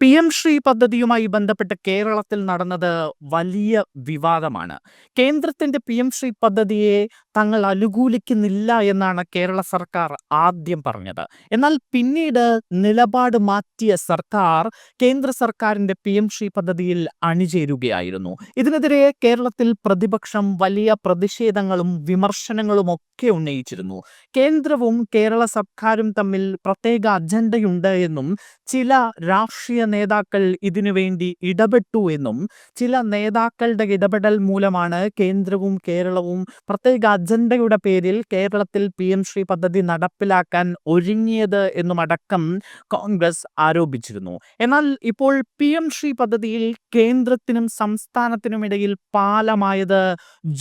PM Shri പദ്ധതിയുമായി ബന്ധപ്പെട്ട് കേരളത്തിൽ നടന്നത് വലിയ വിവാദമാണ്. കേന്ദ്രത്തിന്റെ PM ശ്രീ പദ്ധതിയെ തങ്ങൾ അനുകൂലിക്കുന്നില്ല എന്നാണ് കേരള സർക്കാർ ആദ്യം പറഞ്ഞത്. എന്നാൽ പിന്നീട് നിലപാട് മാറ്റിയ സർക്കാർ കേന്ദ്ര സർക്കാരിന്റെ PM ശ്രീ പദ്ധതിയിൽ അണിചേരുകയായിരുന്നു. ഇതിനെതിരെ കേരളത്തിൽ പ്രതിപക്ഷം വലിയ പ്രതിഷേധങ്ങളും വിമർശനങ്ങളും ഒക്കെ ഉന്നയിച്ചിരുന്നു. കേന്ദ്രവും കേരള സർക്കാരും തമ്മിൽ പ്രത്യേക അജണ്ടയുണ്ട് എന്നും ചില രാഷ്ട്രീയ നേതാക്കൾ ഇതിനുവേണ്ടി ഇടപെട്ടു എന്നും ചില നേതാക്കളുടെ ഇടപെടൽ മൂലമാണ് കേന്ദ്രവും കേരളവും പ്രത്യേക അജണ്ടയുടെ പേരിൽ കേരളത്തിൽ PM ശ്രീ പദ്ധതി നടപ്പിലാക്കാൻ ഒരുങ്ങിയത് എന്നുമടക്കം കോൺഗ്രസ് ആരോപിച്ചിരുന്നു. എന്നാൽ ഇപ്പോൾ PM ശ്രീ പദ്ധതിയിൽ കേന്ദ്രത്തിനും സംസ്ഥാനത്തിനുമിടയിൽ പാലമായത്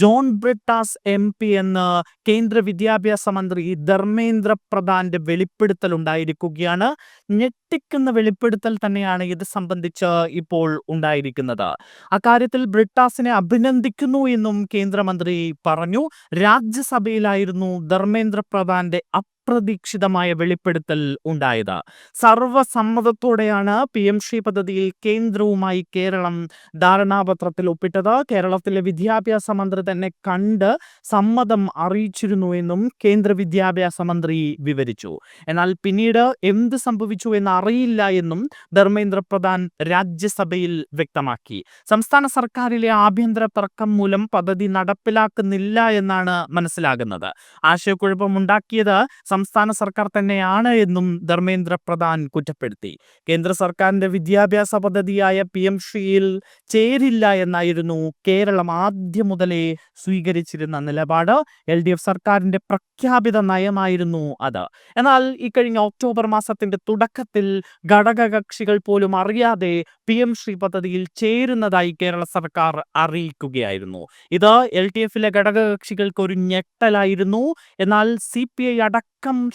ജോൺ ബ്രിട്ടാസ് MP എന്ന് കേന്ദ്ര വിദ്യാഭ്യാസ മന്ത്രി ധർമ്മേന്ദ്ര പ്രധാന്റെ വെളിപ്പെടുത്തൽ ഉണ്ടായിരിക്കുകയാണ്. ഞെട്ടിക്കുന്ന വെളിപ്പെടുത്തൽ തന്നെയാണ് ഇത് സംബന്ധിച്ച് ഇപ്പോൾ ഉണ്ടായിരിക്കുന്നത്. അക്കാര്യത്തിൽ ബ്രിട്ടാസിനെ അഭിനന്ദിക്കുന്നു എന്നും കേന്ദ്രമന്ത്രി പറഞ്ഞു. രാജ്യസഭയിലായിരുന്നു ധർമ്മേന്ദ്ര പ്രധാന്റെ അപ്രതീക്ഷിതമായ വെളിപ്പെടുത്തൽ ഉണ്ടായത്. സർവസമ്മതത്തോടെയാണ് PM ശ്രീ പദ്ധതിയിൽ കേന്ദ്രവുമായി കേരളം ധാരണാപത്രത്തിൽ ഒപ്പിട്ടത്. കേരളത്തിലെ വിദ്യാഭ്യാസ മന്ത്രി തന്നെ കണ്ട് സമ്മതം അറിയിച്ചിരുന്നു എന്നും കേന്ദ്ര വിദ്യാഭ്യാസ മന്ത്രി വിവരിച്ചു. എന്നാൽ പിന്നീട് എന്ത് സംഭവിച്ചു എന്ന് അറിയില്ല എന്നും ധർമ്മേന്ദ്ര പ്രധാൻ രാജ്യസഭയിൽ വ്യക്തമാക്കി. സംസ്ഥാന സർക്കാരിലെ ആഭ്യന്തര തർക്കം മൂലം പദ്ധതി നടപ്പിലാക്കുന്നില്ല എന്നാണ് മനസ്സിലാകുന്നത്. ആശയക്കുഴപ്പമുണ്ടാക്കിയത് സംസ്ഥാന സർക്കാർ തന്നെയാണ് എന്നും ധർമ്മേന്ദ്ര പ്രധാൻ കുറ്റപ്പെടുത്തി. കേന്ദ്ര സർക്കാരിന്റെ വിദ്യാഭ്യാസ പദ്ധതിയായ PM ശ്രീയിൽ ചേരില്ല എന്നായിരുന്നു കേരളം ആദ്യം മുതലേ സ്വീകരിച്ചിരുന്ന നിലപാട്. LDF സർക്കാരിന്റെ പ്രഖ്യാപിത നയമായിരുന്നു അത്. എന്നാൽ ഇക്കഴിഞ്ഞ ഒക്ടോബർ മാസത്തിന്റെ തുടക്കത്തിൽ ഘടകകക്ഷികൾ പോലും അറിയാതെ PM ശ്രീ പദ്ധതിയിൽ ചേരുന്നതായി കേരള സർക്കാർ അറിയിക്കുകയായിരുന്നു. ഇത് LDFിലെ ഘടകകക്ഷികൾക്ക് ഒരു ഞെട്ടലായിരുന്നു. എന്നാൽ CPI അടക്കം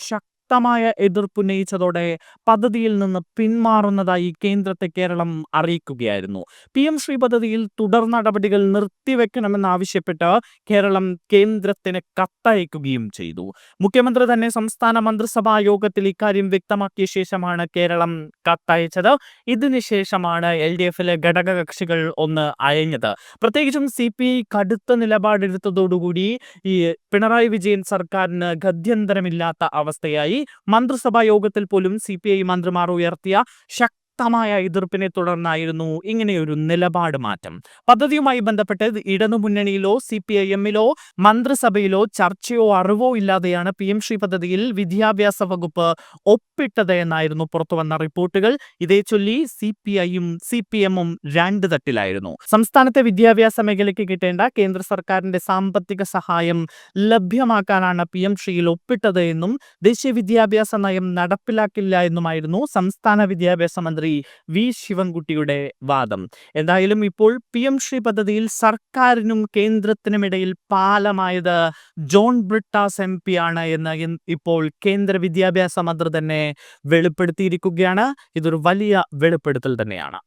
ശക്തമായ എതിർപ്പുന്നയിച്ചതോടെ പദ്ധതിയിൽ നിന്ന് പിന്മാറുന്നതായി കേന്ദ്രത്തെ കേരളം അറിയിക്കുകയായിരുന്നു. PM ശ്രീ പദ്ധതിയിൽ തുടർ നടപടികൾ നിർത്തിവെക്കണമെന്നാവശ്യപ്പെട്ട് കേരളം കേന്ദ്രത്തിന് കത്തയക്കുകയും ചെയ്തു. മുഖ്യമന്ത്രി തന്നെ സംസ്ഥാന മന്ത്രിസഭാ യോഗത്തിൽ ഇക്കാര്യം വ്യക്തമാക്കിയ ശേഷമാണ് കേരളം കത്തയച്ചത്. ഇതിനുശേഷമാണ് LDFിലെ ഘടകകക്ഷികൾ ഒന്ന് അയഞ്ഞത്. പ്രത്യേകിച്ചും CPI കടുത്ത നിലപാടെടുത്തതോടുകൂടി ഈ പിണറായി വിജയൻ സർക്കാരിന് ഗത്യന്തരമില്ലാത്ത അവസ്ഥയായി. മന്ത്രിസഭാ യോഗത്തിൽ പോലും CPI മന്ത്രിമാർ ഉയർത്തിയ ശക്തമായ എതിർപ്പിനെ തുടർന്നായിരുന്നു ഇങ്ങനെയൊരു നിലപാട് മാറ്റം. പദ്ധതിയുമായി ബന്ധപ്പെട്ട് ഇടതുമുന്നണിയിലോ CPIMലോ മന്ത്രിസഭയിലോ ചർച്ചയോ അറിവോ ഇല്ലാതെയാണ് PM ശ്രീ പദ്ധതിയിൽ വിദ്യാഭ്യാസ വകുപ്പ് ഒപ്പിട്ടത് എന്നായിരുന്നു പുറത്തുവന്ന റിപ്പോർട്ടുകൾ. ഇതേ ചൊല്ലി CPIയും CPMും രണ്ട് തട്ടിലായിരുന്നു. സംസ്ഥാനത്തെ വിദ്യാഭ്യാസ മേഖലയ്ക്ക് കിട്ടേണ്ട കേന്ദ്ര സർക്കാരിന്റെ സാമ്പത്തിക സഹായം ലഭ്യമാക്കാനാണ് PM ശ്രീയിൽ ഒപ്പിട്ടത് എന്നും ദേശീയ വിദ്യാഭ്യാസ നയം നടപ്പിലാക്കില്ല എന്നുമായിരുന്നു സംസ്ഥാന വിദ്യാഭ്യാസ മന്ത്രി V ശിവൻകുട്ടിയുടെ വാദം. എന്തായാലും ഇപ്പോൾ PM ശ്രീ പദ്ധതിയിൽ സർക്കാരിനും കേന്ദ്രത്തിനുമിടയിൽ പാലമായത് ജോൺ ബ്രിട്ടാസ് MP ആണ് എന്ന് ഇപ്പോൾ കേന്ദ്ര വിദ്യാഭ്യാസ മന്ത്രി തന്നെ വെളിപ്പെടുത്തിയിരിക്കുകയാണ്. ഇതൊരു വലിയ വെളിപ്പെടുത്തൽ തന്നെയാണ്.